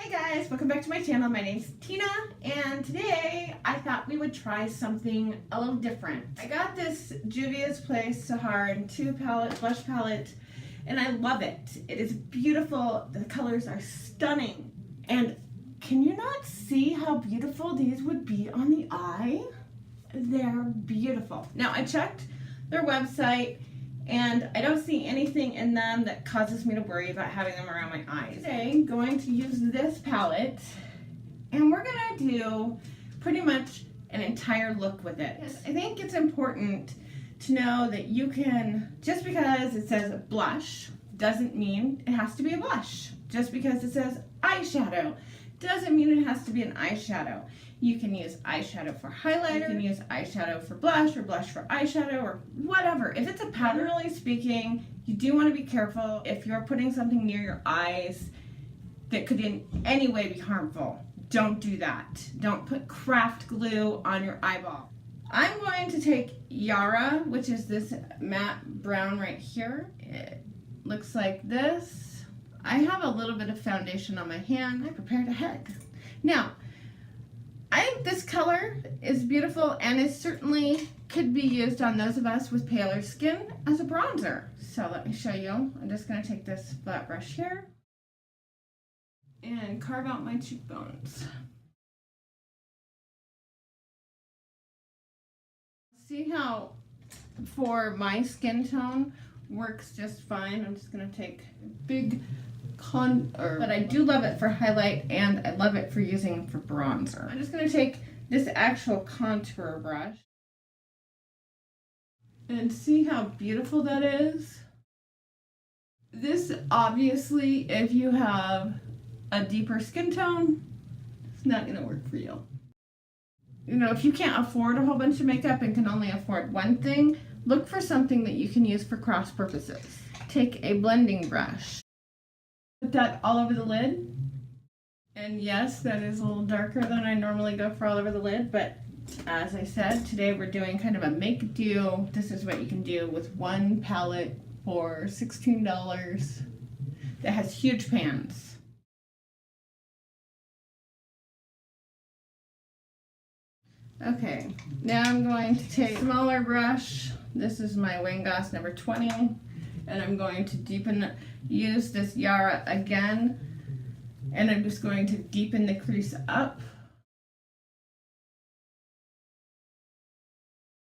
Hey guys, welcome back to my channel. My name's Tina, and today I thought we would try something a little different. I got this Juvia's Place Saharan blush palette, and I love it. It is beautiful. The colors are stunning. And can you not see how beautiful these would be on the eye? They're beautiful. Now, I checked their website, and I don't see anything in them that causes me to worry about having them around my eyes. Today, I'm going to use this palette, and we're gonna do pretty much an entire look with it. I think it's important to know that you can, just because it says blush, doesn't mean it has to be a blush. Just because it says eyeshadow, doesn't mean it has to be an eyeshadow. You can use eyeshadow for highlighter, you can use eyeshadow for blush, or blush for eyeshadow, or whatever. If it's a powder, generally speaking, you do want to be careful if you're putting something near your eyes that could in any way be harmful. Don't do that. Don't put craft glue on your eyeball. I'm going to take Yara, which is this matte brown right here. It looks like this. I have a little bit of foundation on my hand. I prepared ahead. Now, I think this color is beautiful, and it certainly could be used on those of us with paler skin as a bronzer. So let me show you. I'm just going to take this flat brush here and carve out my cheekbones. See how for my skin tone works just fine. I'm just going to take a big but I do love it for highlight, and I love it for using for bronzer. I'm just going to take this actual contour brush and see how beautiful that is. This obviously, if you have a deeper skin tone, it's not going to work for you. You know, if you can't afford a whole bunch of makeup and can only afford one thing, look for something that you can use for cross purposes. Take a blending brush. Put that all over the lid. And yes, that is a little darker than I normally go for all over the lid, but as I said, today we're doing kind of a make do. This is what you can do with one palette for $16 that has huge pans. Okay, now I'm going to take a smaller brush. This is my Maughan number 20. And I'm going to use this Yara again, and I'm just going to deepen the crease up.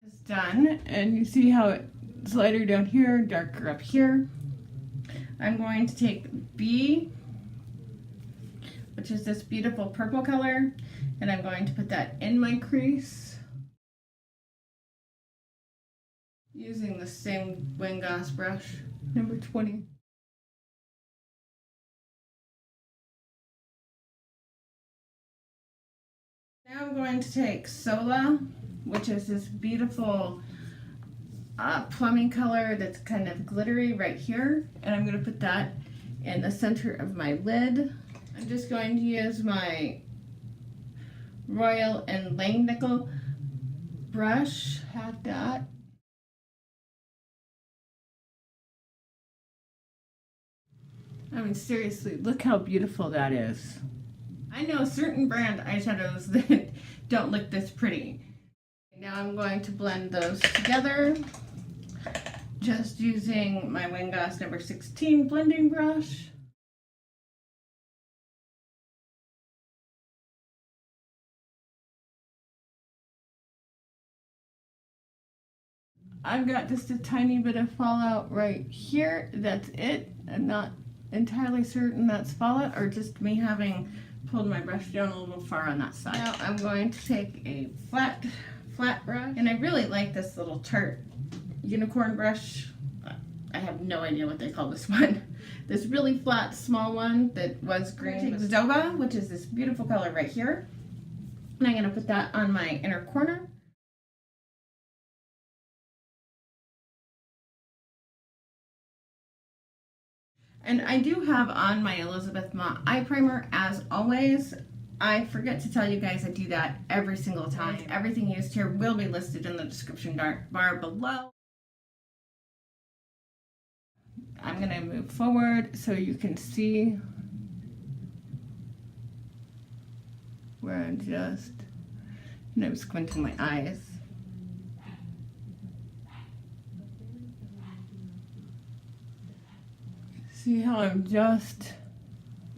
It's done, and you see how it's lighter down here, darker up here. I'm going to take B, which is this beautiful purple color, and I'm going to put that in my crease, using the same Maughan brush, number 20. Now I'm going to take Sola, which is this beautiful plumbing color that's kind of glittery right here, and I'm going to put that in the center of my lid. I'm just going to use my Royal and Langnickel brush, pat that. I mean, seriously, look how beautiful that is. I know certain brand eyeshadows that don't look this pretty. Now I'm going to blend those together, just using my Maughan number 16 blending brush. I've got just a tiny bit of fallout right here. That's it. I'm not entirely certain that's fallout, or just me having pulled my brush down a little far on that side. Now I'm going to take a flat brush, and I really like this little Tarte unicorn brush. I have no idea what they call this one. This really flat, small one that was green. Take Zoba, which is this beautiful color right here, and I'm going to put that on my inner corner. And I do have on my Elizabeth Mott eye primer, as always. I forget to tell you guys I do that every single time. Everything used here will be listed in the description bar below. I'm going to move forward so you can see where I'm just, and I'm squinting my eyes. See how I'm just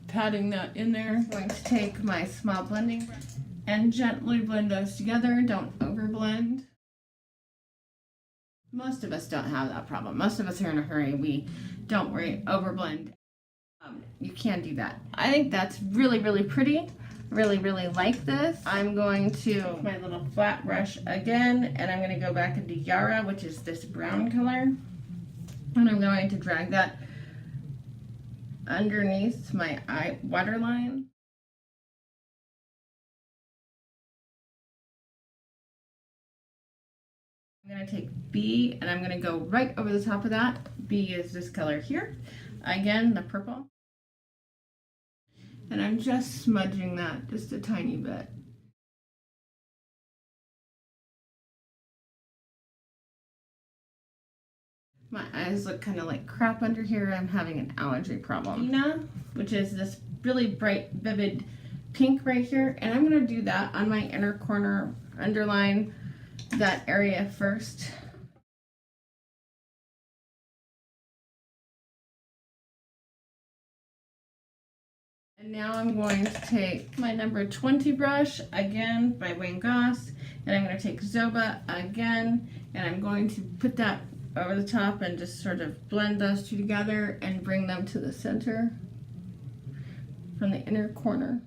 patting that in there? I'm going to take my small blending brush and gently blend those together. Don't overblend. Most of us don't have that problem. Most of us are in a hurry. We don't worry, overblend. You can do that. I think that's really, really pretty. Really, really like this. I'm going to take my little flat brush again, and I'm going to go back into Yara, which is this brown color. And I'm going to drag that underneath my eye waterline. I'm going to take B and I'm going to go right over the top of that. B is this color here. Again, the purple. And I'm just smudging that just a tiny bit. My eyes look kind of like crap under here. I'm having an allergy problem. Which is this really bright, vivid pink right here. And I'm going to do that on my inner corner, underline that area first. And now I'm going to take my number 20 brush, again by Maughan, and I'm going to take Zoba again, and I'm going to put that over the top and just sort of blend those two together and bring them to the center from the inner corner.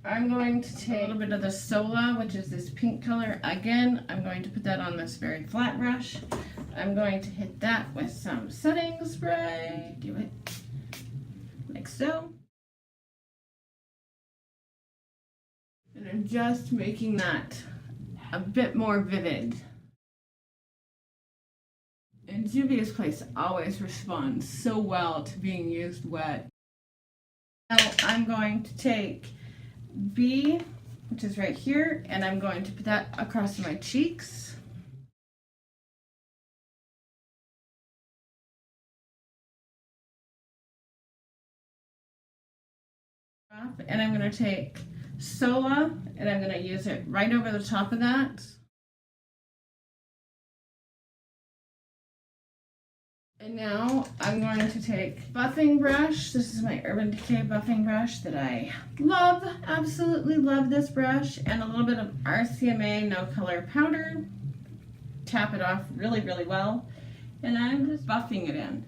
I'm going to take a little bit of the Sola, which is this pink color. Again, I'm going to put that on this very flat brush. I'm going to hit that with some setting spray. Do it like so. And I'm just making that a bit more vivid. And Juvia's Place always responds so well to being used wet. Now I'm going to take B, which is right here, and I'm going to put that across my cheeks. And I'm going to take Sola, and I'm going to use it right over the top of that. And now I'm going to take buffing brush. This is my Urban Decay buffing brush that I love, absolutely love this brush, and a little bit of RCMA No Color powder. Tap it off really, really well, and I'm just buffing it in.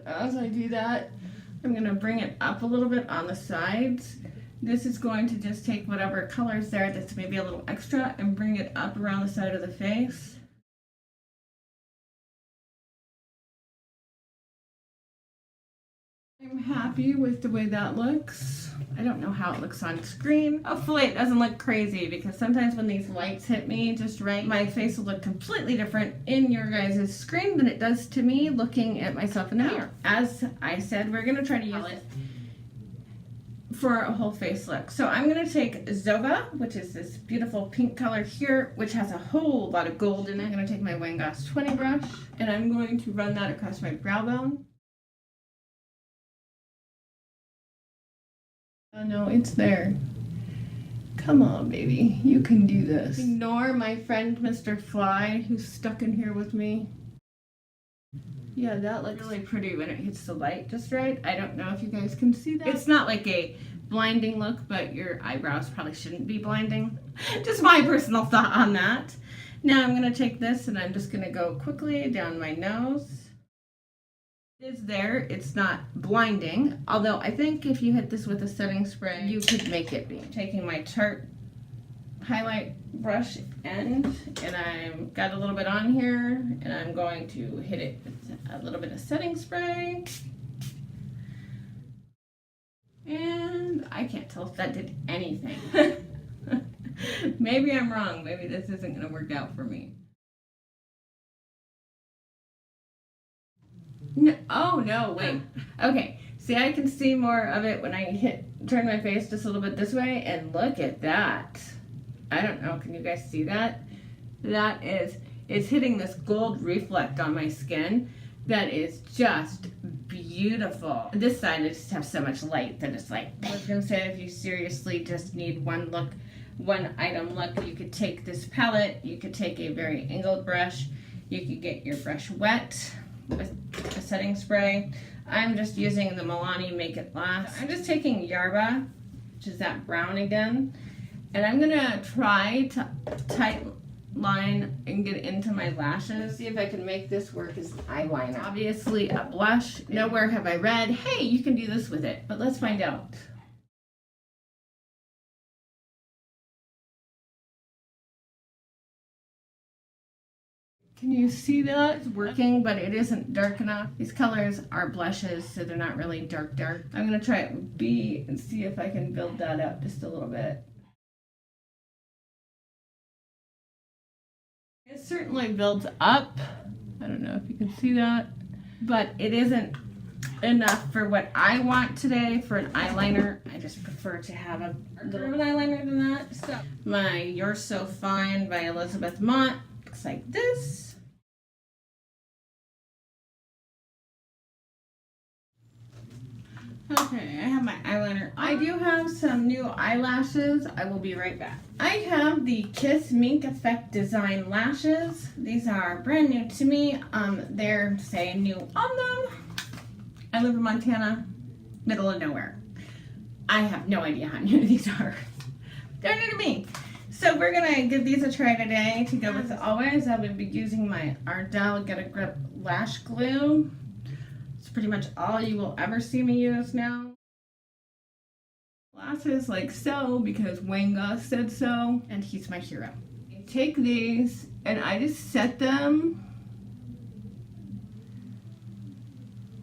As I do that, I'm going to bring it up a little bit on the sides. This is going to just take whatever color's there that's maybe a little extra and bring it up around the side of the face. I'm happy with the way that looks. I don't know how it looks on screen. Hopefully it doesn't look crazy, because sometimes when these lights hit me just right, my face will look completely different in your guys' screen than it does to me looking at myself in the mirror. As I said, we're going to try to use it for a whole face look. So I'm going to take Zoba, which is this beautiful pink color here, which has a whole lot of gold in it. I'm going to take my Maughan 20 brush, and I'm going to run that across my brow bone. Oh no, it's there. Come on, baby. You can do this. Ignore my friend Mr. Fly, who's stuck in here with me. Yeah, that looks really pretty when it hits the light just right. I don't know if you guys can see that. It's not like a blinding look, but your eyebrows probably shouldn't be blinding. Just my personal thought on that. Now I'm going to take this and I'm just going to go quickly down my nose. It is there. It's not blinding, although I think if you hit this with a setting spray, you could make it be. Taking my Tarte highlight brush end, and I've got a little bit on here, and I'm going to hit it with a little bit of setting spray. And I can't tell if that did anything. Maybe I'm wrong. Maybe this isn't going to work out for me. No, oh no, wait. Okay, see, I can see more of it when I turn my face just a little bit this way, and look at that. I don't know, can you guys see that? That is, it's hitting this gold reflect on my skin, that is just beautiful. This side I just have so much light that it's like, I was gonna say, if you seriously just need one look, one item look, you could take this palette, you could take a very angled brush, you could get your brush wet with a setting spray. I'm just using the Maughan Make It Last. I'm just taking Yarba, which is that brown again, and I'm gonna try to tight line and get into my lashes. See if I can make this work as eyeliner. Obviously a blush. Nowhere have I read, hey, you can do this with it, but let's find out. Can you see that? It's working, but it isn't dark enough. These colors are blushes, so they're not really dark. I'm gonna try it with B and see if I can build that up just a little bit. It certainly builds up. I don't know if you can see that, but it isn't enough for what I want today for an eyeliner. I just prefer to have a little bit of an eyeliner than that. So my You're So Fine by Elizabeth Mott looks like this. Okay, I have my eyeliner. I do have some new eyelashes. I will be right back. I have the Kiss Mink Effect Design lashes. These are brand new to me. They're, say, new on them. I live in Montana, middle of nowhere. I have no idea how new these are. They're new to me. So we're gonna give these a try today. To go with always, I will be using my Ardell Get a Grip Lash Glue. It's pretty much all you will ever see me use now. Lashes like so, because Wayne Goss said so, and he's my hero. I take these and I just set them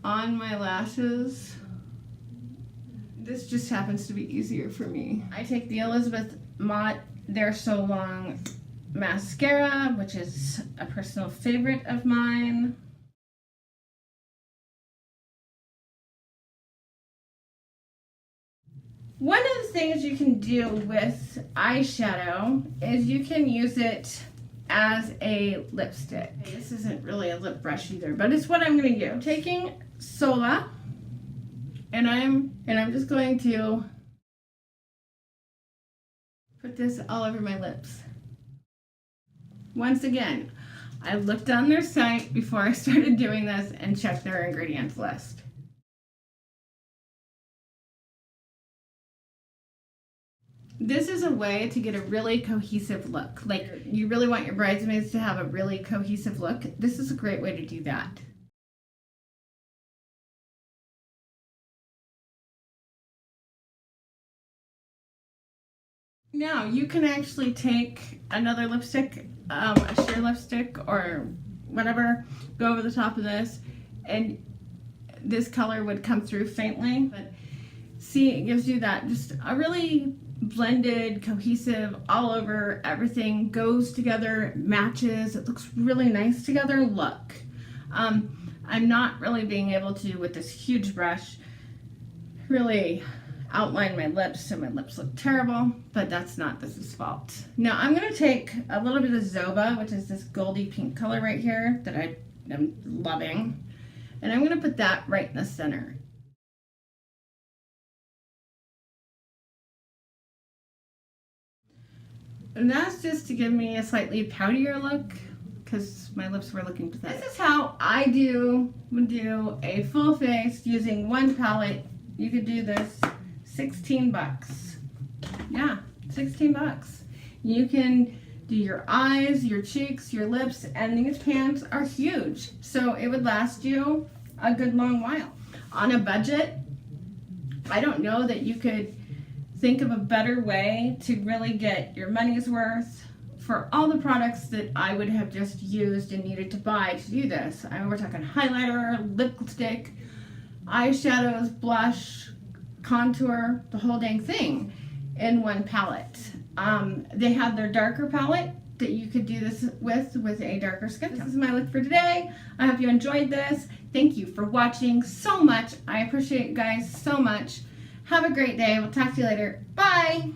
on my lashes. This just happens to be easier for me. I take the Elizabeth Mott They're So Long mascara, which is a personal favorite of mine. One of the things you can do with eyeshadow is you can use it as a lipstick. This isn't really a lip brush either, but it's what I'm going to do. I'm taking Sola, and I'm just going to put this all over my lips. Once again, I looked on their site before I started doing this and checked their ingredients list. This is a way to get a really cohesive look. Like, you really want your bridesmaids to have a really cohesive look. This is a great way to do that. Now, you can actually take another lipstick, a sheer lipstick or whatever, go over the top of this, and this color would come through faintly. But see, it gives you that just a really blended, cohesive, all over, everything goes together, matches, it looks really nice together look. I'm not really being able to, with this huge brush, really outline my lips, so my lips look terrible, but that's not this fault. Now I'm going to take a little bit of Zoba, which is this goldy pink color right here that I am loving, and I'm going to put that right in the center. And that's just to give me a slightly poutier look, because my lips were looking pathetic. This is how I would do a full face using one palette. You could do this, 16 bucks. Yeah, 16 bucks. You can do your eyes, your cheeks, your lips, and these pans are huge. So it would last you a good long while. On a budget, I don't know that you could think of a better way to really get your money's worth for all the products that I would have just used and needed to buy to do this. I mean, we're talking highlighter, lipstick, eyeshadows, blush, contour, the whole dang thing in one palette. They have their darker palette that you could do this with a darker skin tone. This is my look for today. I hope you enjoyed this. Thank you for watching so much. I appreciate you guys so much. Have a great day. We'll talk to you later. Bye.